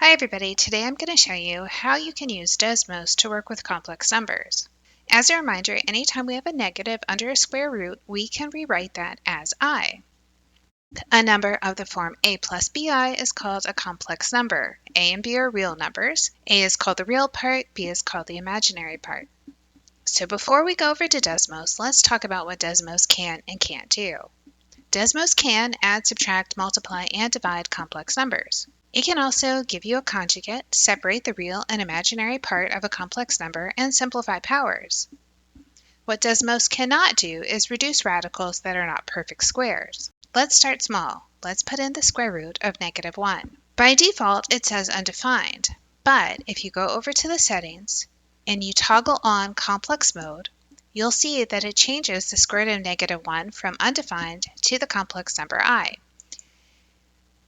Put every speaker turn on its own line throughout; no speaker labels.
Hi everybody, today I'm going to show you how you can use Desmos to work with complex numbers. As a reminder, anytime we have a negative under a square root, we can rewrite that as I. A number of the form a plus bi is called a complex number. A and b are real numbers. A is called the real part, b is called the imaginary part. So before we go over to Desmos, let's talk about what Desmos can and can't do. Desmos can add, subtract, multiply, and divide complex numbers. It can also give you a conjugate, separate the real and imaginary part of a complex number, and simplify powers. What Desmos cannot do is reduce radicals that are not perfect squares. Let's start small. Let's put in the square root of -1. By default, it says undefined, but if you go over to the settings and you toggle on complex mode, you'll see that it changes the square root of -1 from undefined to the complex number I.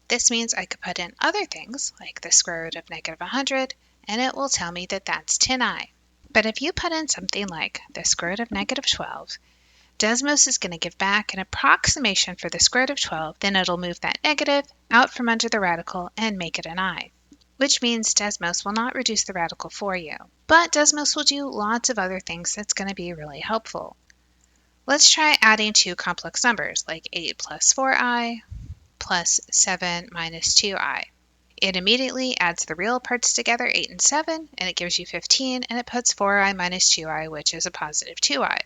This means I could put in other things, like the square root of -100, and it will tell me that that's 10i. But if you put in something like the square root of -12, Desmos is going to give back an approximation for the square root of 12, then it'll move that negative out from under the radical and make it an I, which means Desmos will not reduce the radical for you. But Desmos will do lots of other things that's going to be really helpful. Let's try adding two complex numbers, like 8 plus 4i, plus 7 minus 2i. It immediately adds the real parts together, 8 and 7, and it gives you 15, and it puts 4i minus 2i, which is a positive 2i.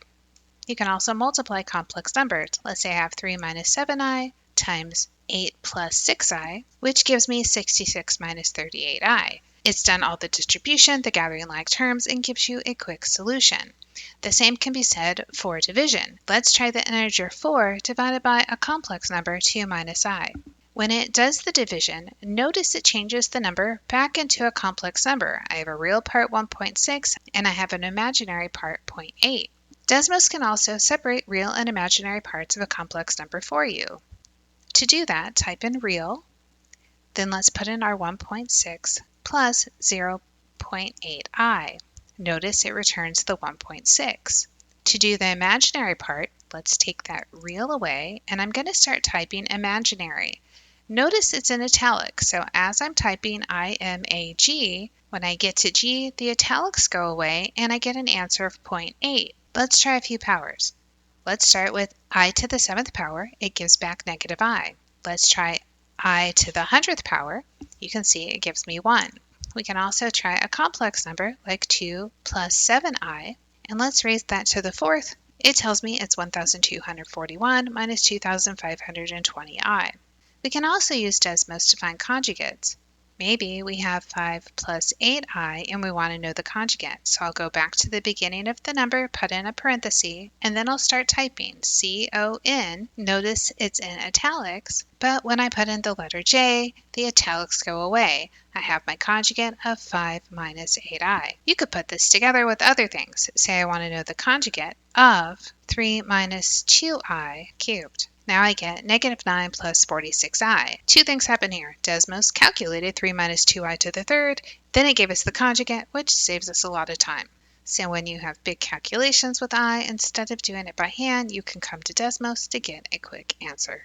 You can also multiply complex numbers. Let's say I have 3 minus 7i times 8 plus 6i, which gives me 66 minus 38i. It's done all the distribution, the gathering like terms, and gives you a quick solution. The same can be said for division. Let's try the integer 4 divided by a complex number 2 minus I. When it does the division, notice it changes the number back into a complex number. I have a real part 1.6 and I have an imaginary part 0.8. Desmos can also separate real and imaginary parts of a complex number for you. To do that, type in real, then let's put in our 1.6 plus 0.8i. Notice it returns the 1.6. To do the imaginary part, let's take that real away, and I'm going to start typing imaginary. Notice it's in italic, so as I'm typing IMAG, when I get to G, the italics go away, and I get an answer of 0.8. Let's try a few powers. Let's start with I to the 7th power. It gives back -I. Let's try I to the 100th power. You can see it gives me 1. We can also try a complex number like 2 plus 7i, and let's raise that to the 4th. It tells me it's 1241 minus 2520i. We can also use Desmos to find conjugates. Maybe we have 5 plus 8i and we want to know the conjugate. So I'll go back to the beginning of the number, put in a parenthesis, and then I'll start typing CON. Notice it's in italics, but when I put in the letter J, the italics go away. I have my conjugate of 5 minus 8i. You could put this together with other things. Say I want to know the conjugate of 3 minus 2i cubed. Now I get -9 plus 46i. Two things happen here. Desmos calculated 3 minus 2i to the 3rd, then it gave us the conjugate, which saves us a lot of time. So when you have big calculations with I, instead of doing it by hand, you can come to Desmos to get a quick answer.